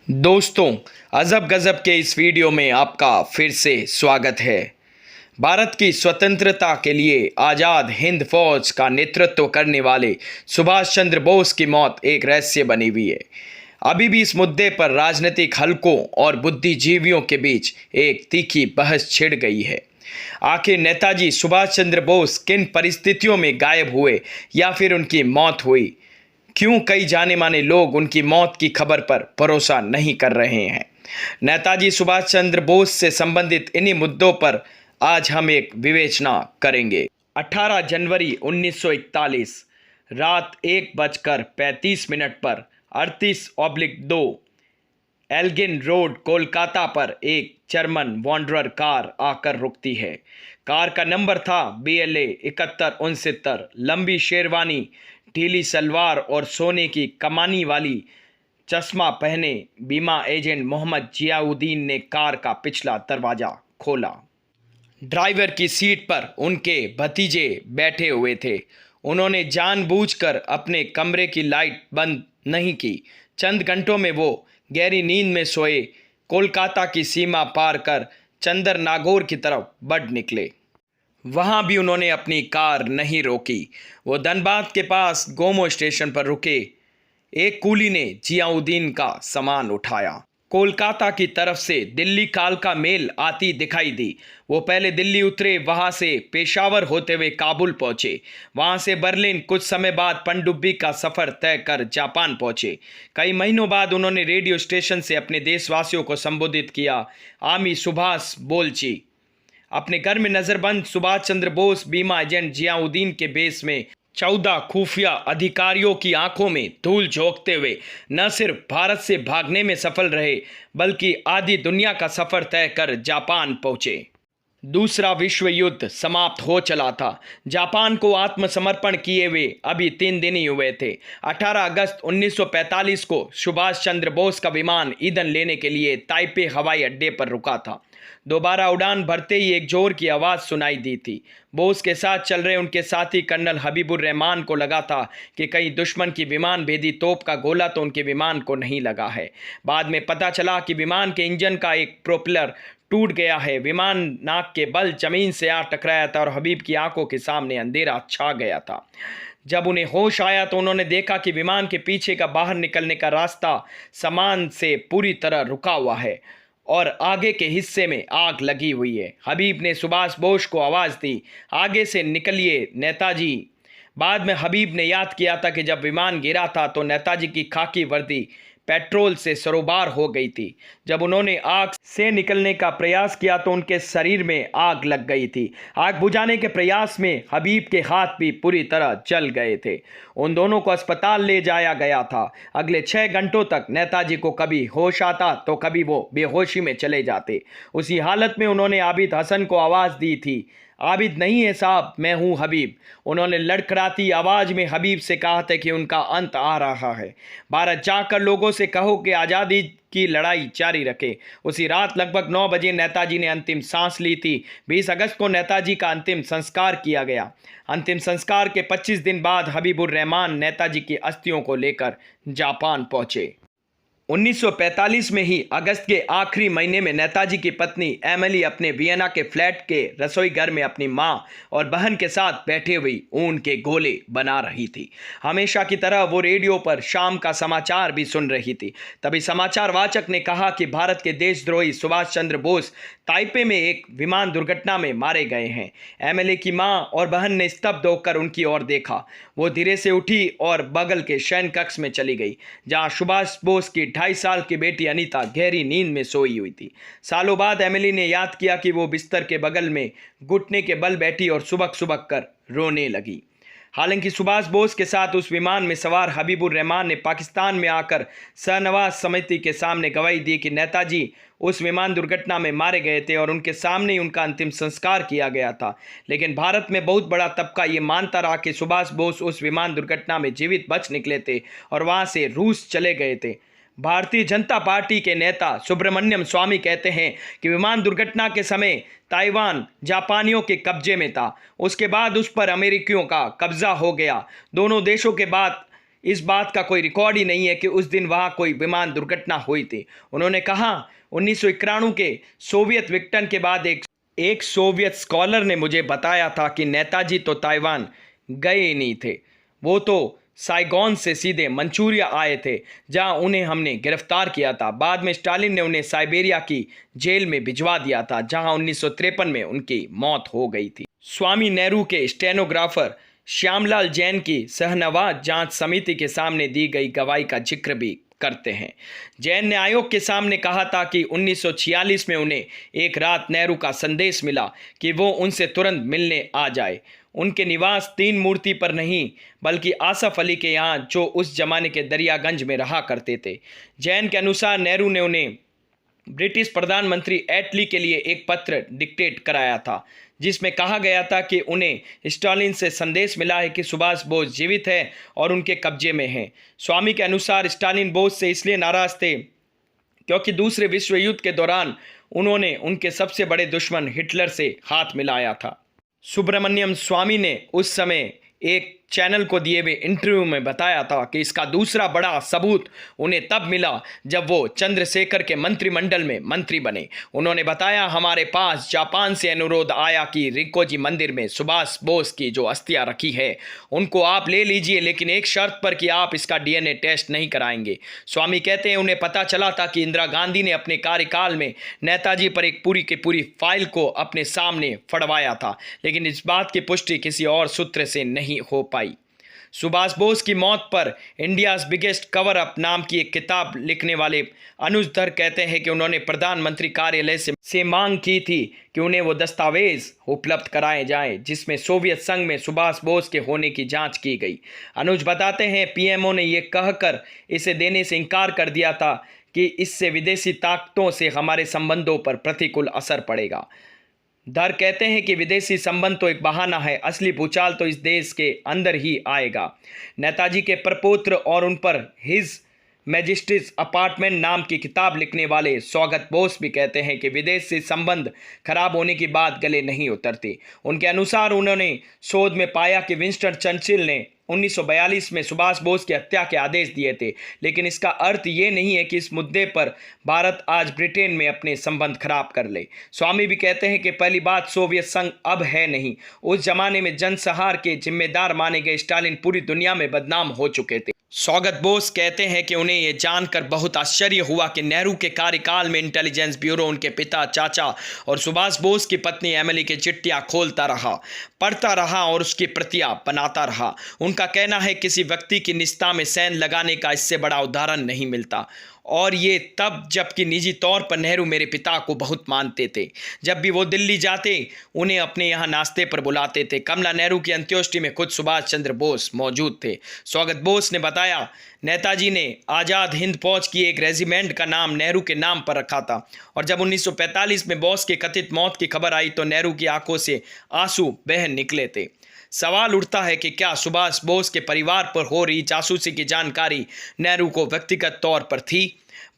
दोस्तों, अजब गजब के इस वीडियो में आपका फिर से स्वागत है। भारत की स्वतंत्रता के लिए आज़ाद हिंद फौज का नेतृत्व करने वाले सुभाष चंद्र बोस की मौत एक रहस्य बनी हुई है। अभी भी इस मुद्दे पर राजनीतिक हलकों और बुद्धिजीवियों के बीच एक तीखी बहस छिड़ गई है। आखिर नेताजी सुभाष चंद्र बोस किन परिस्थितियों में गायब हुए या फिर उनकी मौत हुई? क्यों कई जाने माने लोग उनकी मौत की खबर पर भरोसा नहीं कर रहे हैं? नेताजी सुभाष चंद्र बोस से संबंधित इन्हीं मुद्दों पर आज हम एक विवेचना करेंगे। 18 जनवरी 1941 रात 1:35 पर 38/2 एल्गिन रोड कोलकाता पर एक जर्मन वॉन्डरर कार आकर रुकती है। कार का नंबर था BLA 7169। लंबी शेरवानी, ढीली सलवार और सोने की कमानी वाली चश्मा पहने बीमा एजेंट मोहम्मद जियाउद्दीन ने कार का पिछला दरवाज़ा खोला। ड्राइवर की सीट पर उनके भतीजे बैठे हुए थे। उन्होंने जानबूझकर अपने कमरे की लाइट बंद नहीं की। चंद घंटों में वो गहरी नींद में सोए कोलकाता की सीमा पार कर चंदर नागौर की तरफ बढ़ निकले। वहाँ भी उन्होंने अपनी कार नहीं रोकी। वो धनबाद के पास गोमो स्टेशन पर रुके। एक कूली ने जियाउद्दीन का सामान उठाया। कोलकाता की तरफ से दिल्ली कालका मेल आती दिखाई दी। वो पहले दिल्ली उतरे, वहाँ से पेशावर होते हुए काबुल पहुँचे, वहाँ से बर्लिन, कुछ समय बाद पनडुब्बी का सफ़र तय कर जापान पहुँचे। कई महीनों बाद उन्होंने रेडियो स्टेशन से अपने देशवासियों को संबोधित किया। आमी सुभाष बोलची। अपने घर में नजरबंद सुभाष चंद्र बोस बीमा एजेंट जियाउद्दीन के बेस में 14 खुफिया अधिकारियों की आंखों में धूल झोंकते हुए न सिर्फ भारत से भागने में सफल रहे, बल्कि आधी दुनिया का सफर तय कर जापान पहुंचे। दूसरा विश्व युद्ध समाप्त हो चला था। जापान को आत्मसमर्पण किए हुए अभी 3 दिन ही हुए थे। 18 अगस्त 1945 को सुभाष चंद्र बोस का विमान ईंधन लेने के लिए ताइपे हवाई अड्डे पर रुका था। दोबारा उड़ान भरते ही एक जोर की आवाज़ सुनाई दी थी। बोस के साथ चल रहे उनके साथी कर्नल हबीबुर रहमान को लगा था कि कहीं दुश्मन की विमान भेदी तोप का गोला तो उनके विमान को नहीं लगा है। बाद में पता चला कि विमान के इंजन का एक प्रोपेलर टूट गया है। विमान नाक के बल जमीन से आ टकराया था और हबीब की आंखों के सामने अंधेरा छा गया था। जब उन्हें होश आया तो उन्होंने देखा कि विमान के पीछे का बाहर निकलने का रास्ता सामान से पूरी तरह रुका हुआ है और आगे के हिस्से में आग लगी हुई है। हबीब ने सुभाष बोस को आवाज़ दी, आगे से निकलिए नेताजी। बाद में हबीब ने याद किया था कि जब विमान गिरा था तो नेताजी की खाकी वर्दी पेट्रोल से सरोबार हो गई थी। जब उन्होंने आग से निकलने का प्रयास किया तो उनके शरीर में आग लग गई थी। आग बुझाने के प्रयास में हबीब के हाथ भी पूरी तरह जल गए थे। उन दोनों को अस्पताल ले जाया गया था। अगले 6 घंटों तक नेताजी को कभी होश आता तो कभी वो बेहोशी में चले जाते। उसी हालत में उन्होंने आबिद हसन को आवाज़ दी थी। आबिद नहीं है साहब, मैं हूँ हबीब। उन्होंने लड़खड़ाती आवाज़ में हबीब से कहा था कि उनका अंत आ रहा है। भारत जाकर लोगों से कहो कि आज़ादी की लड़ाई जारी रखे। उसी रात लगभग 9 बजे नेताजी ने अंतिम सांस ली थी। 20 अगस्त को नेताजी का अंतिम संस्कार किया गया। अंतिम संस्कार के 25 दिन बाद हबीबुर रहमान नेताजी की अस्थियों को लेकर जापान पहुँचे। 1945 में ही अगस्त के आखिरी महीने में नेताजी की पत्नी एमिली अपने वियना के फ्लैट के रसोई घर में अपनी मां और बहन के साथ बैठे हुई ऊन के गोले बना रही थी। हमेशा की तरह वो रेडियो पर शाम का समाचार भी सुन रही थी। तभी समाचार वाचक ने कहा कि भारत के देशद्रोही सुभाष चंद्र बोस ताइपे में एक विमान दुर्घटना में मारे गए हैं। एमिली की मां और बहन ने स्तब्ध होकर उनकी ओर देखा। वो धीरे से उठी और बगल के शयन कक्ष में चली गई, जहां सुभाष बोस की 2.5 साल की बेटी अनीता गहरी नींद में सोई हुई थी। सालों बाद एमिली ने याद किया कि वो बिस्तर के बगल में घुटने के बल बैठी और सुबक सुबक कर रोने लगी। हालांकि सुभाष बोस के साथ उस विमान में सवार हबीबुर रहमान ने पाकिस्तान में आकर सहनवाज समिति के सामने गवाही दी कि नेताजी उस विमान दुर्घटना में मारे गए थे और उनके सामने ही उनका अंतिम संस्कार किया गया था। लेकिन भारत में बहुत बड़ा तबका ये मानता रहा कि सुभाष बोस उस विमान दुर्घटना में जीवित बच निकले थे और वहाँ से रूस चले गए थे। भारतीय जनता पार्टी के नेता सुब्रमण्यम स्वामी कहते हैं कि विमान दुर्घटना के समय ताइवान जापानियों के कब्जे में था। उसके बाद उस पर अमेरिकियों का कब्जा हो गया। दोनों देशों के बाद इस बात का कोई रिकॉर्ड ही नहीं है कि उस दिन वहाँ कोई विमान दुर्घटना हुई थी। उन्होंने कहा 1991 के सोवियत विघटन के बाद एक सोवियत स्कॉलर ने मुझे बताया था कि नेताजी तो ताइवान गए ही नहीं थे, वो तो साइगोन से सीधे मंचूरिया आए थे, जहां उन्हें हमने गिरफ्तार किया था। बाद में स्टालिन ने उन्हें साइबेरिया की जेल में भिजवा दिया था, जहां 1953 में उनकी मौत हो गई थी। स्वामी नेहरू के स्टेनोग्राफर श्यामलाल जैन की सहनवाज जांच समिति के सामने दी गई गवाही का जिक्र भी करते हैं। जैन ने आयोग के सामने कहा था कि 1946 में उन्हें एक रात नेहरू का संदेश मिला कि वो उनसे तुरंत मिलने आ जाए। उनके निवास तीन मूर्ति पर नहीं बल्कि आसफ अली के यहाँ, जो उस जमाने के दरियागंज में रहा करते थे। जैन के अनुसार नेहरू ने उन्हें ब्रिटिश प्रधानमंत्री एटली के लिए एक पत्र डिक्टेट कराया था, जिसमें कहा गया था कि उन्हें स्टालिन से संदेश मिला है कि सुभाष बोस जीवित है और उनके कब्जे में हैं। स्वामी के अनुसार स्टालिन बोस से इसलिए नाराज थे क्योंकि दूसरे विश्व युद्ध के दौरान उन्होंने उनके सबसे बड़े दुश्मन हिटलर से हाथ मिलाया था। सुब्रमण्यम स्वामी ने उस समय एक चैनल को दिए हुए इंटरव्यू में बताया था कि इसका दूसरा बड़ा सबूत उन्हें तब मिला जब वो चंद्रशेखर के मंत्रिमंडल में मंत्री बने। उन्होंने बताया, हमारे पास जापान से अनुरोध आया कि रिकोजी मंदिर में सुभाष बोस की जो अस्थियां रखी है उनको आप ले लीजिए, लेकिन एक शर्त पर कि आप इसका डीएनए टेस्ट नहीं कराएंगे। स्वामी कहते हैं उन्हें पता चला था कि इंदिरा गांधी ने अपने कार्यकाल में नेताजी पर एक पूरी की पूरी फाइल को अपने सामने फड़वाया था, लेकिन इस बात की पुष्टि किसी और सूत्र से नहीं हो पाई। सुभाष बोस की मौत पर इंडियाज बिगेस्ट कवर अप नाम की एक किताब लिखने वाले अनुज धर कहते हैं कि उन्होंने प्रधानमंत्री कार्यालय से मांग की थी कि उन्हें वो दस्तावेज उपलब्ध कराए जाएं जिसमें सोवियत संघ में सुभाष बोस के होने की जांच की गई। अनुज बताते हैं पीएमओ ने ये कहकर इसे देने से इनकार कर दिया था कि इससे विदेशी ताकतों से हमारे संबंधों पर प्रतिकूल असर पड़ेगा। धर कहते हैं कि विदेशी संबंध तो एक बहाना है, असली भूचाल तो इस देश के अंदर ही आएगा। नेताजी के प्रपौत्र और उन पर हिज मैजेस्टीज अपार्टमेंट नाम की किताब लिखने वाले स्वागत बोस भी कहते हैं कि विदेशी संबंध खराब होने की बात गले नहीं उतरती। उनके अनुसार उन्होंने शोध में पाया कि विंस्टन चर्चिल ने 1942 में सुभाष बोस की हत्या के आदेश दिए थे, लेकिन इसका अर्थ ये नहीं है कि इस मुद्दे पर भारत आज ब्रिटेन में अपने संबंध खराब कर ले। स्वामी भी कहते हैं कि पहली बात, सोवियत संघ अब है नहीं। उस जमाने में जनसंहार के जिम्मेदार माने गए स्टालिन पूरी दुनिया में बदनाम हो चुके थे। स्वागत बोस कहते हैं कि उन्हें यह जानकर बहुत आश्चर्य हुआ कि नेहरू के कार्यकाल में इंटेलिजेंस ब्यूरो उनके पिता, चाचा और सुभाष बोस की पत्नी एमिली की चिट्ठियां खोलता रहा, पढ़ता रहा और उसकी प्रतियां बनाता रहा। उनका कहना है किसी व्यक्ति की निष्ठा में सैन लगाने का इससे बड़ा उदाहरण नहीं मिलता, और ये तब जबकि निजी तौर पर नेहरू मेरे पिता को बहुत मानते थे। जब भी वो दिल्ली जाते उन्हें अपने यहाँ नाश्ते पर बुलाते थे। कमला नेहरू की अंत्येष्टि में खुद सुभाष चंद्र बोस मौजूद थे। स्वागत बोस ने बताया, नेताजी ने आज़ाद हिंद फौज की एक रेजिमेंट का नाम नेहरू के नाम पर रखा था, और जब 1945 में बोस की कथित मौत की खबर आई तो नेहरू की आंखों से आंसू बह निकले थे। सवाल उठता है कि क्या सुभाष बोस के परिवार पर हो रही जासूसी की जानकारी नेहरू को व्यक्तिगत तौर पर थी?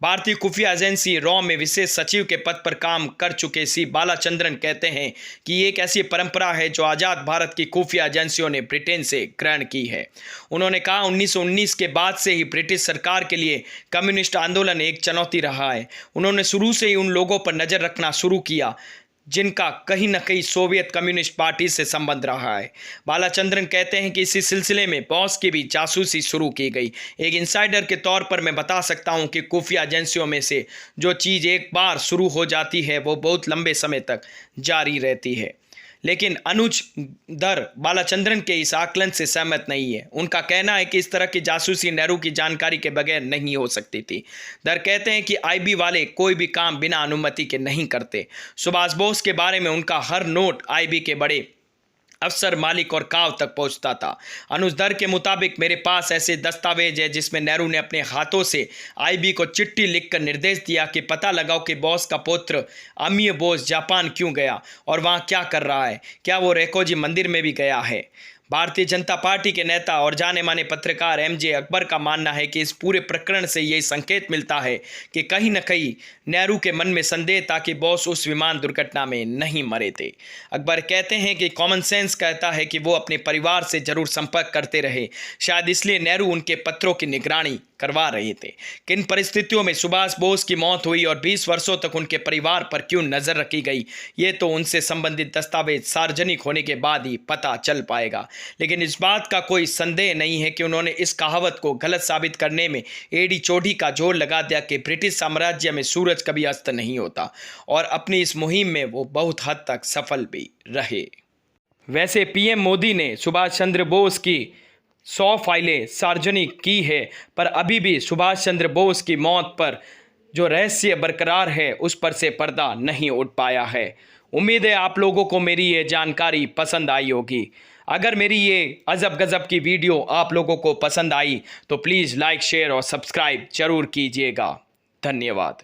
भारतीय खुफिया एजेंसी रॉ में विशेष सचिव के पद पर काम कर चुके सी बालाचंद्रन कहते हैं कि ये एक ऐसी परंपरा है जो आज़ाद भारत की खुफिया एजेंसियों ने ब्रिटेन से ग्रहण की है। उन्होंने कहा 1919 के बाद से ही ब्रिटिश सरकार के लिए कम्युनिस्ट आंदोलन एक चुनौती रहा है। उन्होंने शुरू से ही उन लोगों पर नज़र रखना शुरू किया जिनका कहीं न कहीं सोवियत कम्युनिस्ट पार्टी से संबंध रहा है। बालाचंद्रन कहते हैं कि इसी सिलसिले में बोस की भी जासूसी शुरू की गई। एक इनसाइडर के तौर पर मैं बता सकता हूं कि खुफिया एजेंसियों में से जो चीज़ एक बार शुरू हो जाती है वो बहुत लंबे समय तक जारी रहती है। लेकिन अनुज धर बालाचंद्रन के इस आकलन से सहमत नहीं है। उनका कहना है कि इस तरह की जासूसी नेहरू की जानकारी के बगैर नहीं हो सकती थी। धर कहते हैं कि आईबी वाले कोई भी काम बिना अनुमति के नहीं करते। सुभाष बोस के बारे में उनका हर नोट आईबी के बड़े अफसर, मालिक और काव तक पहुंचता था। अनुज धर के मुताबिक मेरे पास ऐसे दस्तावेज है जिसमें नेहरू ने अपने हाथों से आईबी को चिट्ठी लिखकर निर्देश दिया कि पता लगाओ कि बोस का पुत्र अमीय बोस जापान क्यों गया और वहां क्या कर रहा है, क्या वो रेकोजी मंदिर में भी गया है। भारतीय जनता पार्टी के नेता और जाने माने पत्रकार एमजे अकबर का मानना है कि इस पूरे प्रकरण से यही संकेत मिलता है कि कहीं न कहीं नेहरू के मन में संदेह था कि बॉस उस विमान दुर्घटना में नहीं मरे थे। अकबर कहते हैं कि कॉमन सेंस कहता है कि वो अपने परिवार से जरूर संपर्क करते रहे, शायद इसलिए नेहरू उनके पत्रों की निगरानी करवा रहे थे। किन परिस्थितियों में सुभाष बोस की मौत हुई और 20 वर्षों तक उनके परिवार पर क्यों नजर रखी गई, ये तो उनसे संबंधित दस्तावेज सार्वजनिक होने के बाद ही पता चल पाएगा। लेकिन इस बात का कोई संदेह नहीं है कि उन्होंने इस कहावत को गलत साबित करने में एड़ी चोटी का जोर लगा दिया कि ब्रिटिश साम्राज्य में सूरज कभी अस्त नहीं होता, और अपनी इस मुहिम में वो बहुत हद तक सफल भी रहे। वैसे पीएम मोदी ने सुभाष चंद्र बोस की 100 फाइलें सार्वजनिक की है, पर अभी भी सुभाष चंद्र बोस की मौत पर जो रहस्य बरकरार है उस पर से पर्दा नहीं उठ पाया है। उम्मीद है आप लोगों को मेरी ये जानकारी पसंद आई होगी। अगर मेरी ये अजब गजब की वीडियो आप लोगों को पसंद आई तो प्लीज़ लाइक, शेयर और सब्सक्राइब जरूर कीजिएगा। धन्यवाद।